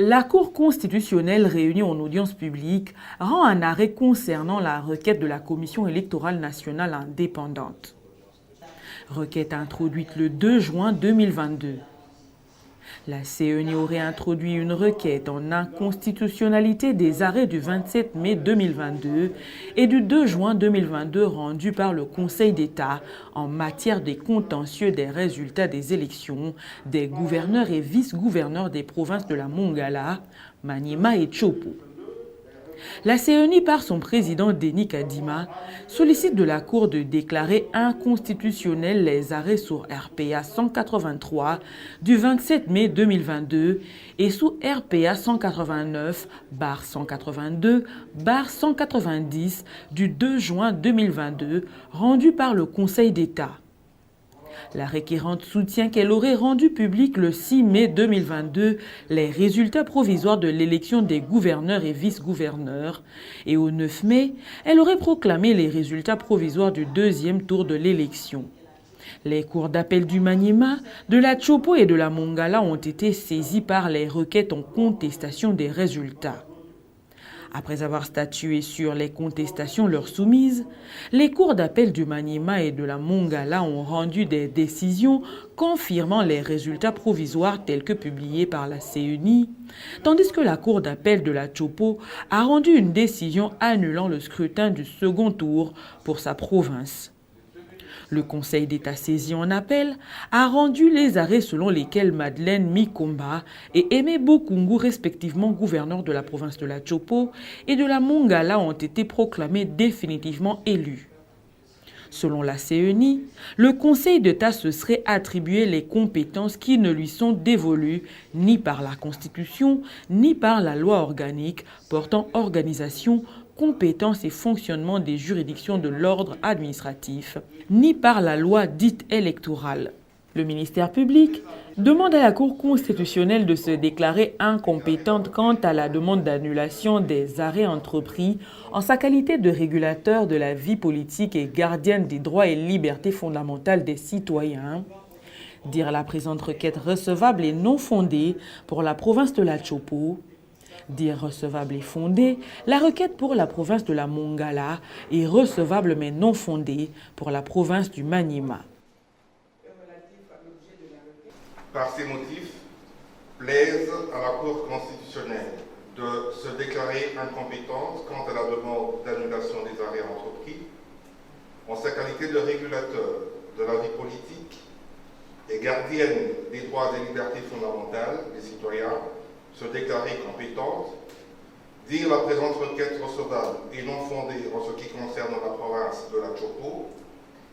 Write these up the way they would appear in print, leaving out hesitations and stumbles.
La Cour constitutionnelle réunie en audience publique rend un arrêt concernant la requête de la Commission électorale nationale indépendante. Requête introduite le 2 juin 2022. La CENI aurait introduit une requête en inconstitutionnalité des arrêts du 27 mai 2022 et du 2 juin 2022 rendus par le Conseil d'État en matière des contentieux des résultats des élections des gouverneurs et vice-gouverneurs des provinces de la Mongala, Maniema et Tshopo. La CENI, par son président Denis Kadima, sollicite de la Cour de déclarer inconstitutionnels les arrêts sur RPA 183 du 27 mai 2022 et sous RPA 189/182/190 du 2 juin 2022 rendus par le Conseil d'État. La requérante soutient qu'elle aurait rendu public le 6 mai 2022 les résultats provisoires de l'élection des gouverneurs et vice-gouverneurs et au 9 mai, elle aurait proclamé les résultats provisoires du deuxième tour de l'élection. Les cours d'appel du Maniema, de la Tshopo et de la Mongala ont été saisis par les requêtes en contestation des résultats. Après avoir statué sur les contestations leur soumises, les cours d'appel du Maniema et de la Mongala ont rendu des décisions confirmant les résultats provisoires tels que publiés par la CENI, tandis que la cour d'appel de la Tshopo a rendu une décision annulant le scrutin du second tour pour sa province. Le Conseil d'État saisi en appel a rendu les arrêts selon lesquels Madeleine Mikomba et Aimé Bokungu, respectivement gouverneurs de la province de la Tshopo et de la Mongala, ont été proclamés définitivement élus. Selon la CENI, le Conseil d'État se serait attribué les compétences qui ne lui sont dévolues ni par la Constitution ni par la loi organique portant organisation, compétences et fonctionnement des juridictions de l'ordre administratif, ni par la loi dite électorale. Le ministère public demande à la Cour constitutionnelle de se déclarer incompétente quant à la demande d'annulation des arrêts entrepris en sa qualité de régulateur de la vie politique et gardienne des droits et libertés fondamentales des citoyens. Dire la présente requête recevable et non fondée pour la province de la Tshopo. Dire recevable et fondée, la requête pour la province de la Mongala est recevable mais non fondée pour la province du Maniema. Par ces motifs, plaise à la Cour constitutionnelle de se déclarer incompétente quant à la demande d'annulation des arrêts entrepris, en sa qualité de régulateur de la vie politique et gardienne des droits et libertés fondamentales des citoyens, se déclarer compétente, dire la présente requête recevable et non fondée en ce qui concerne la province de la Tshopo,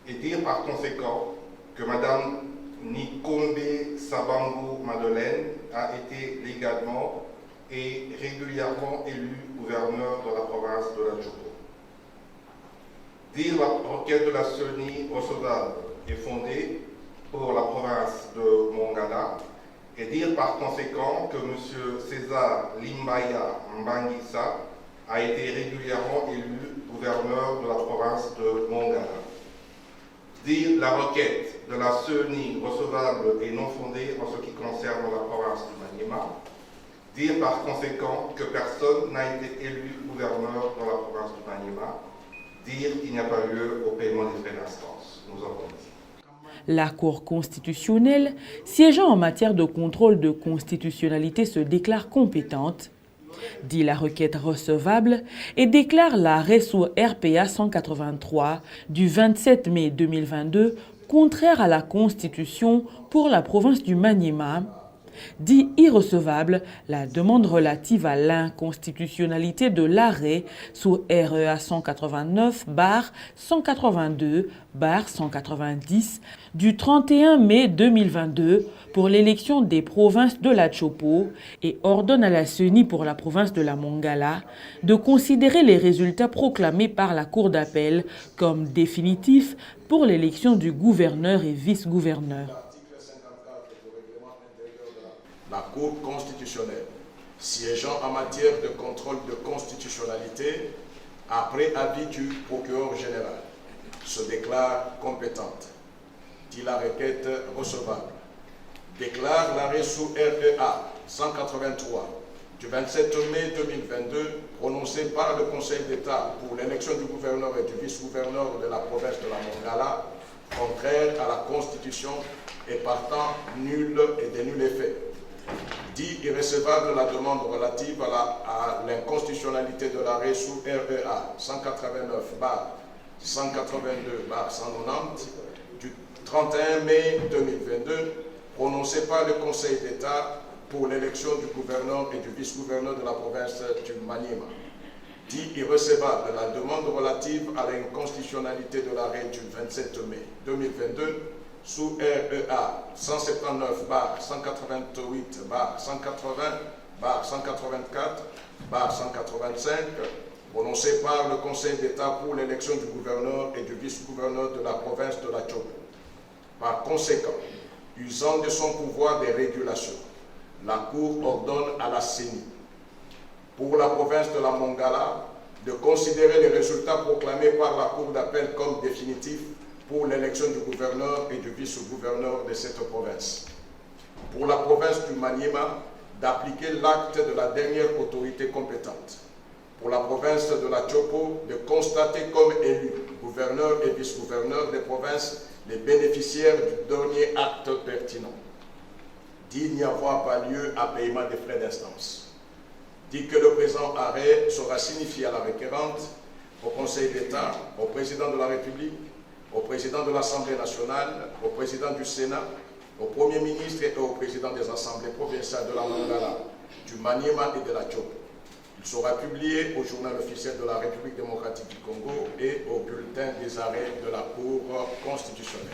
et dire par conséquent que Madame Nikombe Sabango Madeleine a été légalement et régulièrement élue gouverneur de la province de la Tshopo. Dire la requête de la CENI recevable et fondée pour la province de Mongala, et dire par conséquent que M. César Limbaya Mbangisa a été régulièrement élu gouverneur de la province de Mongala. Dire la requête de la CENI recevable et non fondée en ce qui concerne la province du Maniema. Dire par conséquent que personne n'a été élu gouverneur dans la province du Maniema. Dire qu'il n'y a pas lieu au paiement des frais d'instance. Nous avons dit. La Cour constitutionnelle, siégeant en matière de contrôle de constitutionnalité, se déclare compétente, dit la requête recevable et déclare l'arrêt sous RPA 183 du 27 mai 2022 contraire à la Constitution pour la province du Maniema, dit irrecevable la demande relative à l'inconstitutionnalité de l'arrêt sous REA 189/182/190 du 31 mai 2022 pour l'élection des provinces de la Tshopo et ordonne à la CENI pour la province de la Mongala de considérer les résultats proclamés par la Cour d'appel comme définitifs pour l'élection du gouverneur et vice-gouverneur. La Cour constitutionnelle, siégeant en matière de contrôle de constitutionnalité, après avis du procureur général, se déclare compétente, dit la requête recevable, déclare l'arrêt sous REA 183 du 27 mai 2022 prononcé par le Conseil d'État pour l'élection du gouverneur et du vice-gouverneur de la province de la Mongala, contraire à la Constitution et partant nul et de nul effet. Dit irrecevable la demande relative à l'inconstitutionnalité de l'arrêt sous REA 189/182/190 du 31 mai 2022 prononcé par le Conseil d'État pour l'élection du gouverneur et du vice-gouverneur de la province du Maniema. Dit irrecevable la demande relative à l'inconstitutionnalité de l'arrêt du 27 mai 2022 sous REA 179/188/180/184/185 prononcé par le Conseil d'État pour l'élection du gouverneur et du vice-gouverneur de la province de la Tchopo. Par conséquent, usant de son pouvoir de régulation, la Cour ordonne à la CENI, pour la province de la Mongala, de considérer les résultats proclamés par la Cour d'appel comme définitifs pour l'élection du gouverneur et du vice-gouverneur de cette province. Pour la province du Maniema, d'appliquer l'acte de la dernière autorité compétente. Pour la province de la Tchopo, de constater comme élus, gouverneurs et vice-gouverneurs des provinces, les bénéficiaires du dernier acte pertinent. Dit n'y avoir pas lieu à paiement des frais d'instance. Dit que le présent arrêt sera signifié à la requérante, au Conseil d'État, au Président de la République, au Président de l'Assemblée nationale, au Président du Sénat, au Premier ministre et au Président des assemblées provinciales de la Mongala, du Maniema et de la Tchopo. Il sera publié au journal officiel de la République démocratique du Congo et au bulletin des arrêts de la Cour constitutionnelle.